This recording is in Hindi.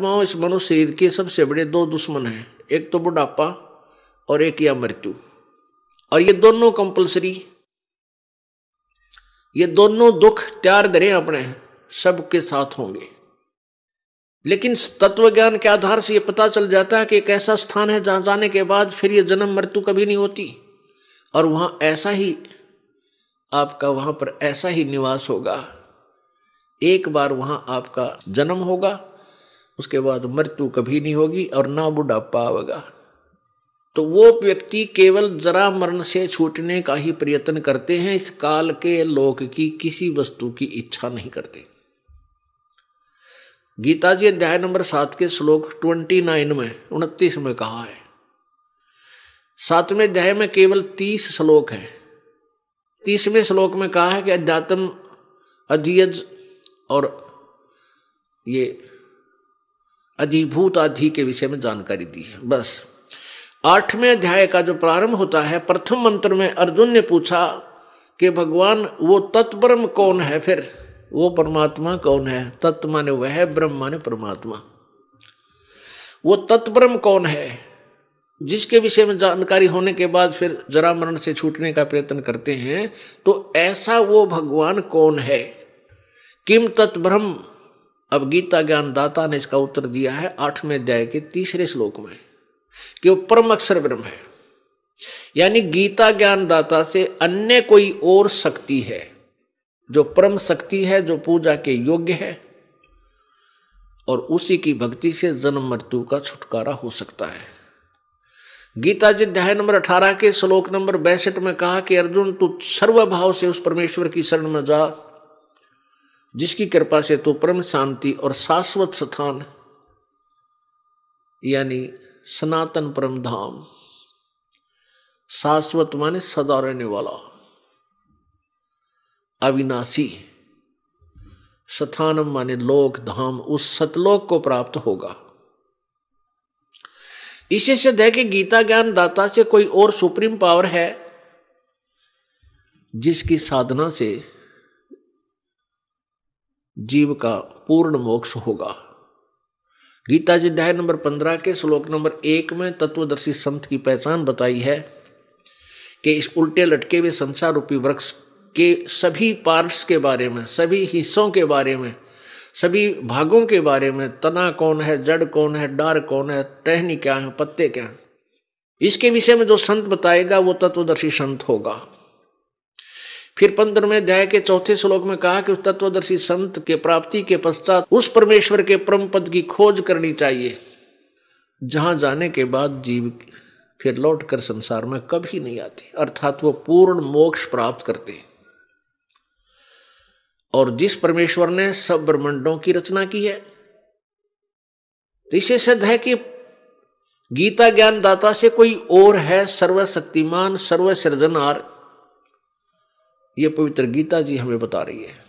आत्माओं, इस मनुष्य शरीर के सबसे बड़े दो दुश्मन हैं, एक तो बुढ़ापा और एक या मृत्यु। और ये दोनों कंपलसरी, ये दोनों दुख त्यार धरे अपने सबके साथ होंगे। लेकिन तत्व ज्ञान के आधार से ये पता चल जाता है कि एक ऐसा स्थान है जहां जाने के बाद फिर ये जन्म मृत्यु कभी नहीं होती, और वहां ऐसा ही आपका, वहां पर ऐसा ही निवास होगा। एक बार वहां आपका जन्म होगा, उसके बाद मृत्यु कभी नहीं होगी और ना बुढ़ापा आएगा। तो वो व्यक्ति केवल जरा मरण से छूटने का ही प्रयत्न करते हैं, इस काल के लोक की किसी वस्तु की इच्छा नहीं करते। गीता जी अध्याय नंबर 7 के श्लोक 29 में 29 में कहा है। 7वें अध्याय में केवल 30 श्लोक है। 30वें श्लोक में कहा है कि अध्यात्म, अधियज और ये अधिभूत आदि के विषय में जानकारी दी है। बस 8वें अध्याय का जो प्रारंभ होता है, प्रथम मंत्र में अर्जुन ने पूछा कि भगवान वो तत्ब्रह्म कौन है, फिर वो परमात्मा कौन है। तत्व माने वह, ब्रह्म माने परमात्मा। वो तत्ब्रह्म कौन है जिसके विषय में जानकारी होने के बाद फिर जरा मरण से छूटने का प्रयत्न करते हैं, तो ऐसा वो भगवान कौन है। किम तत्ब्रह्म। अब गीता ज्ञान दाता ने इसका उत्तर दिया है 8वें अध्याय के 3रे श्लोक में कि वो परम अक्षर ब्रह्म है। यानी गीता ज्ञान दाता से अन्य कोई और शक्ति है जो परम शक्ति है, जो पूजा के योग्य है, और उसी की भक्ति से जन्म मृत्यु का छुटकारा हो सकता है। गीता जी अध्याय नंबर 18 के श्लोक नंबर 62 में कहा कि अर्जुन तू सर्वभाव से उस परमेश्वर की शरण में जा जिसकी कृपा से तू परम शांति और शाश्वत स्थान यानी सनातन परम धाम, शाश्वत माने सदा रहने वाला, अविनाशी, स्थानम माने लोक धाम, उस सतलोक को प्राप्त होगा। इसी से है कि गीता ज्ञान दाता से कोई और सुप्रीम पावर है जिसकी साधना से जीव का पूर्ण मोक्ष होगा। गीता जी अध्याय नंबर 15 के श्लोक नंबर 1 में तत्वदर्शी संत की पहचान बताई है कि इस उल्टे लटके हुए संसार रूपी वृक्ष के सभी पार्ट्स के बारे में, सभी हिस्सों के बारे में, सभी भागों के बारे में, तना कौन है, जड़ कौन है, डार कौन है, टहनी क्या है, पत्ते क्या है, इसके विषय में जो संत बताएगा वो तत्वदर्शी संत होगा। फिर 15वें अध्याय के 4थे श्लोक में कहा कि उस तत्वदर्शी संत के प्राप्ति के पश्चात उस परमेश्वर के परम पद की खोज करनी चाहिए जहां जाने के बाद जीव फिर लौटकर संसार में कभी नहीं आते, अर्थात वो पूर्ण मोक्ष प्राप्त करते हैं। और जिस परमेश्वर ने सब ब्रह्मांडों की रचना की है, इससे सिद्ध है कि गीता ज्ञान दाता से कोई और है सर्वशक्तिमान, सर्वसृजनहार। ये पवित्र गीता जी हमें बता रही है।